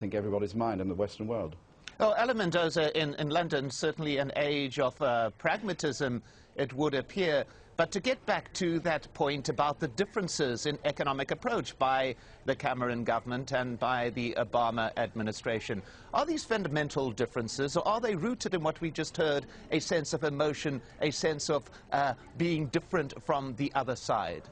think, everybody's mind in the Western world. Well, Ella Mendoza in London, certainly an age of pragmatism, it would appear. But to get back to that point about the differences in economic approach by the Cameron government and by the Obama administration, are these fundamental differences, or are they rooted in what we just heard, a sense of emotion, a sense of being different from the other side?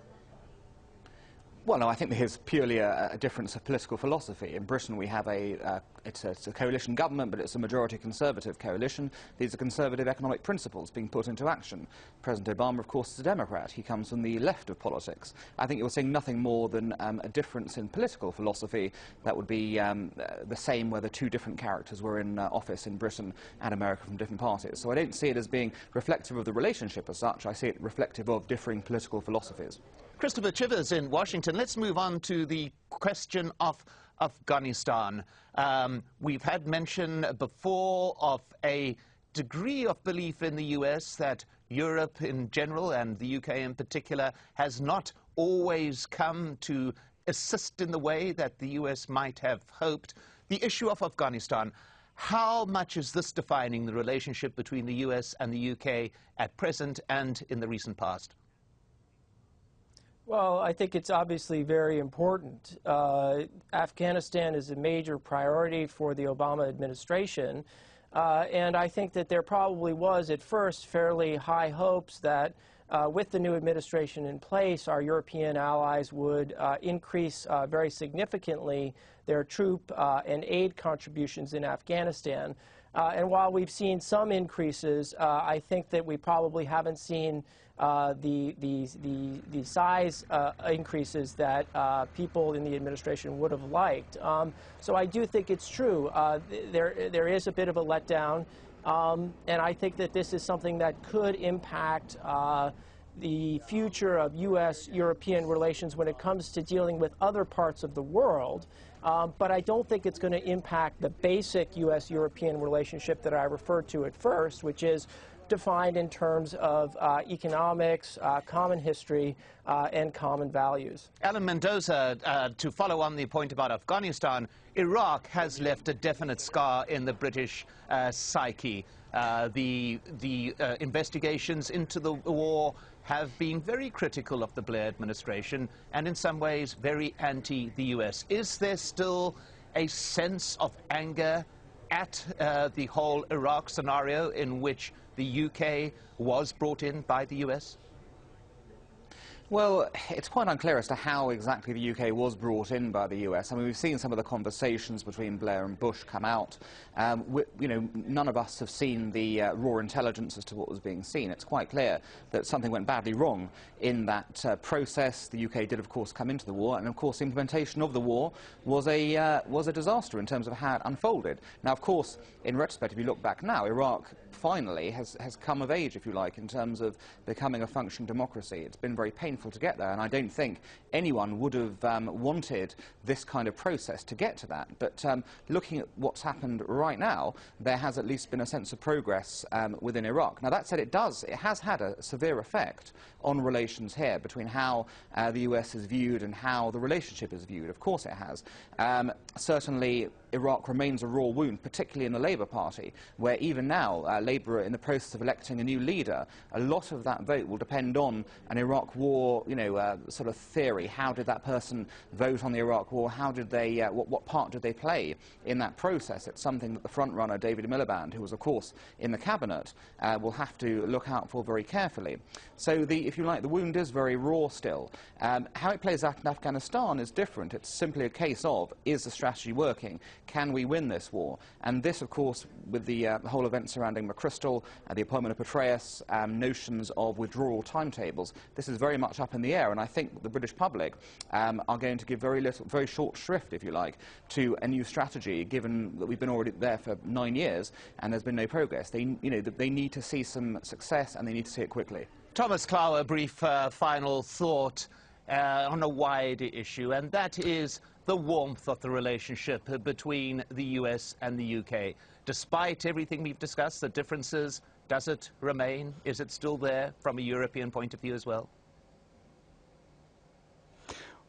Well, no, I think there's purely a difference of political philosophy. In Britain, we have it's a coalition government, but it's a majority Conservative coalition. These are conservative economic principles being put into action. President Obama, of course, is a Democrat. He comes from the left of politics. I think you're seeing nothing more than a difference in political philosophy that would be the same whether two different characters were in office in Britain and America from different parties. So I don't see it as being reflective of the relationship as such. I see it reflective of differing political philosophies. Christopher Chivers in Washington. Let's move on to the question of Afghanistan. We've had mention before of a degree of belief in the US that Europe in general and the UK in particular has not always come to assist in the way that the US might have hoped. The issue of Afghanistan, how much is this defining the relationship between the US and the UK at present and in the recent past? Well, I think it's obviously very important. Afghanistan is a major priority for the Obama administration, and I think that there probably was at first fairly high hopes that with the new administration in place, our European allies would increase very significantly their troop and aid contributions in Afghanistan. And while we've seen some increases, I think that we probably haven't seen the size increases that people in the administration would have liked. So I do think it's true. There is a bit of a letdown, and I think that this is something that could impact the future of U.S.-European relations when it comes to dealing with other parts of the world. But I don't think it's going to impact the basic U.S.-European relationship that I referred to at first, which is defined in terms of economics, common history, and common values. Ella Mendoza, to follow on the point about Afghanistan, Iraq has left a definite scar in the British psyche. The investigations into the war have been very critical of the Blair administration and in some ways very anti the US. Is there still a sense of anger at the whole Iraq scenario in which the UK was brought in by the US? Well, it's quite unclear as to how exactly the UK was brought in by the US. I mean, we've seen some of the conversations between Blair and Bush come out. None of us have seen the raw intelligence as to what was being seen. It's quite clear that something went badly wrong in that process. The UK did, of course, come into the war, and of course, the implementation of the war was a disaster in terms of how it unfolded. Now, of course, in retrospect, if you look back now, Iraq finally has come of age, if you like, in terms of becoming a functioning democracy. It's been very painful to get there, and I don't think anyone would have wanted this kind of process to get to that. But looking at what's happened right now, there has at least been a sense of progress within Iraq. Now, that said, it has had a severe effect on relations here between how the US is viewed and how the relationship is viewed. Of course it has. Certainly, Iraq remains a raw wound, particularly in the Labour Party, where even now Labour are in the process of electing a new leader. A lot of that vote will depend on an Iraq war, sort of theory. How did that person vote on the Iraq war? How did they, what part did they play in that process? It's something that the front-runner, David Miliband, who was, of course, in the cabinet, will have to look out for very carefully. So, if you like, the wound is very raw still. How it plays out in Afghanistan is different. It's simply a case of, is the strategy working? Can we win this war? And this, of course, with the whole event surrounding McChrystal, the appointment of Petraeus, notions of withdrawal timetables, this is very much up in the air, and I think the British public are going to give very short shrift, if you like, to a new strategy, given that we've been already there for 9 years and there's been no progress. They need to see some success, and they need to see it quickly. Thomas Klau, a brief final thought on a wider issue, and that is the warmth of the relationship between the US and the UK. Despite everything we've discussed, the differences, does it remain? Is it still there from a European point of view as well?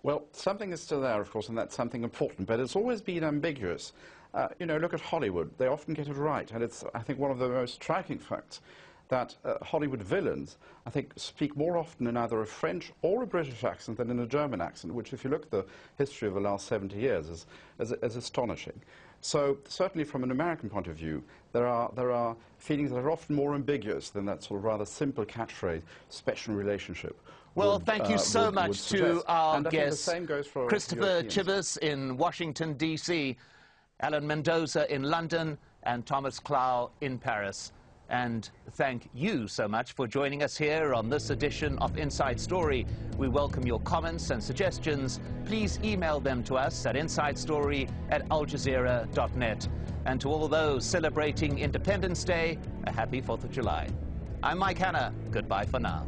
Well, something is still there, of course, and that's something important, but it's always been ambiguous. You know, look at Hollywood. They often get it right, and it's, I think, one of the most striking facts that Hollywood villains, I think, speak more often in either a French or a British accent than in a German accent, which, if you look at the history of the last 70 years, is astonishing. So, certainly from an American point of view, there are feelings that are often more ambiguous than that sort of rather simple catchphrase, special relationship. Well, thank you so much to our guests, Christopher Chivers in Washington, D.C., Alan Mendoza in London, and Thomas Klau in Paris. And thank you so much for joining us here on this edition of Inside Story. We welcome your comments and suggestions. Please email them to us at insidestory@aljazeera.net. And to all those celebrating Independence Day, a happy 4th of July. I'm Mike Hanna. Goodbye for now.